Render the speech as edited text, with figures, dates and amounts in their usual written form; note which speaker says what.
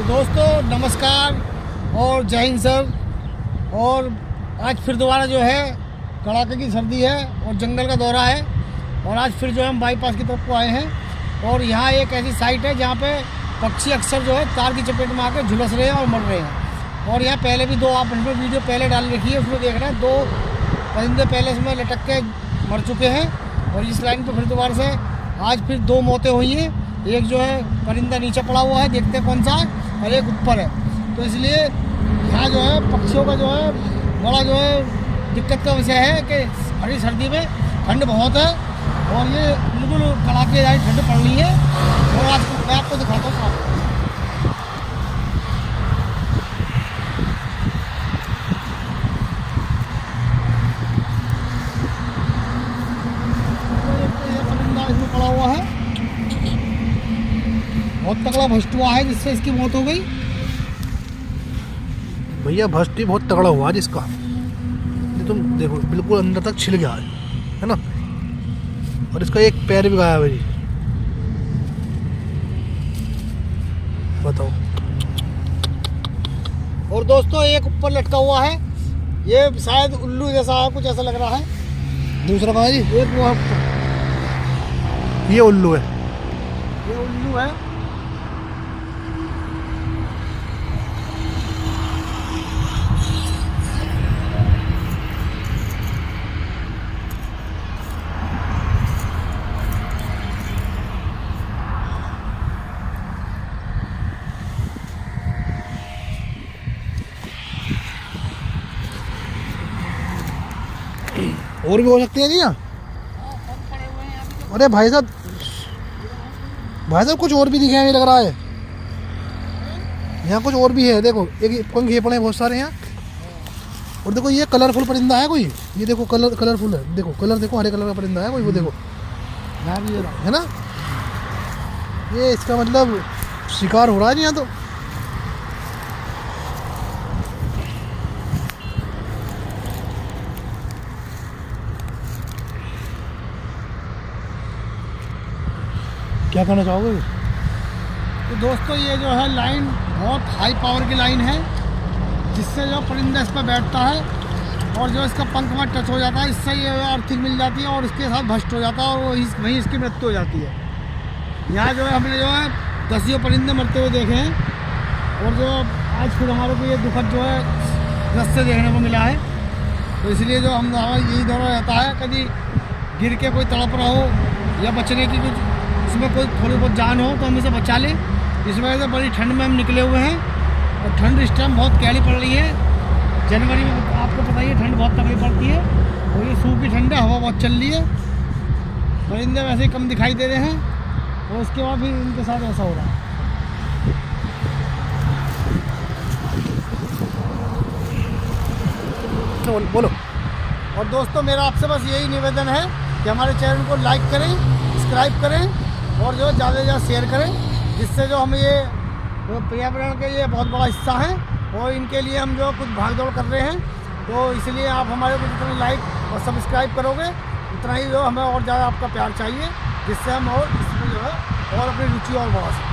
Speaker 1: दोस्तों नमस्कार और जय हिंद सर। और आज फिर दोबारा जो है कड़ाके की सर्दी है और जंगल का दौरा है और आज फिर जो है हम बाईपास की तरफ को आए हैं और यहाँ एक ऐसी साइट है जहाँ पे पक्षी अक्सर जो है तार की चपेट में आकर झुलस रहे हैं और मर रहे हैं। और यहाँ पहले भी दो आप इसमें वीडियो पहले डाल रखी है, उसमें देख रहे हैं दो परिंदे पहले इसमें लटक के मर चुके हैं और इस लाइन पर फिर दोबारा से आज फिर दो मौतें हुई हैं। एक जो है परिंदा नीचे पड़ा हुआ है, देखते हैं कौन सा है, और एक ऊपर है। तो इसलिए यहाँ जो है पक्षियों का जो है बड़ा जो है दिक्कत का विषय है कि हरी सर्दी में ठंड बहुत है और ये बिल्कुल कड़ाकेदार ठंड पड़ रही है। और आज मैं आपको दिखाता हूँ परिंदा इसमें पड़ा हुआ है, बहुत तगड़ा भ्रष्ट हुआ है जिससे इसकी मौत हो गई।
Speaker 2: भैया भ्रष्ट ही बहुत तगड़ा हुआ है जिसका, ये तुम देखो बिल्कुल अंदर तक छिल गया है ना, और इसका एक पैर भी गायब है जी। बताओ।
Speaker 1: और दोस्तों एक ऊपर लटका हुआ है, ये शायद उल्लू जैसा कुछ ऐसा लग रहा है।
Speaker 2: दूसरा कहाँ है जी?
Speaker 1: एक वो
Speaker 2: ये उल्लू है।
Speaker 1: ये उल्लू है।
Speaker 2: और भी हो सकते हैं जी यहाँ। अरे भाई साहब कुछ और भी दिखे हैं, लग रहा है यहाँ कुछ और भी है। देखो एक पंख ये पड़े हैं बहुत सारे यहाँ। और देखो ये कलरफुल परिंदा है कोई, ये देखो कलरफुल है, देखो कलर देखो, हरे कलर का परिंदा है कोई, वो देखो है ना। ये इसका मतलब शिकार हो रहा है यहाँ तो। क्या कहना चाहोगे?
Speaker 1: तो दोस्तों ये जो है लाइन बहुत हाई पावर की लाइन है जिससे जो परिंदा इस पर बैठता है और जो इसका पंख में टच हो जाता है, इससे ये अर्थिंग मिल जाती है और इसके साथ भ्रष्ट हो जाता है और वहीं इसकी मृत्यु हो जाती है। यहाँ जो है हमने जो है 10 परिंदे मरते हुए देखे हैं और जो आज फिर हमारे को ये दुखद जो है दृश्य देखने को मिला है। तो इसलिए जो हम यही दौरा रहता है, कभी गिर के कोई तड़प रहा हो या बचने की कुछ इसमें कोई थोड़ी बहुत जान हो तो हम इसे बचा लें। इस वजह से बड़ी ठंड में हम निकले हुए हैं और ठंड इस टाइम बहुत कैली पड़ रही है। जनवरी में आपको पता ही है ठंड बहुत तगड़ी पड़ती है और ये सूखी ठंड है, हवा बहुत चल रही है, परिंदे वैसे ही कम दिखाई दे रहे हैं और उसके बाद भी इनके साथ ऐसा हो रहा है।
Speaker 2: बोलो।
Speaker 1: और दोस्तों मेरा आपसे बस यही निवेदन है कि हमारे चैनल को लाइक करें, सब्सक्राइब करें और जो ज़्यादा से ज़्यादा शेयर करें, जिससे जो हम ये पर्यावरण के ये बहुत बड़ा हिस्सा है और इनके लिए हम जो कुछ भाग दौड़ कर रहे हैं। तो इसलिए आप हमारे को जितना लाइक और सब्सक्राइब करोगे उतना ही जो हमें और ज़्यादा आपका प्यार चाहिए, जिससे हम और इसमें जो है और अपनी रुचि और बढ़ा सकते हैं।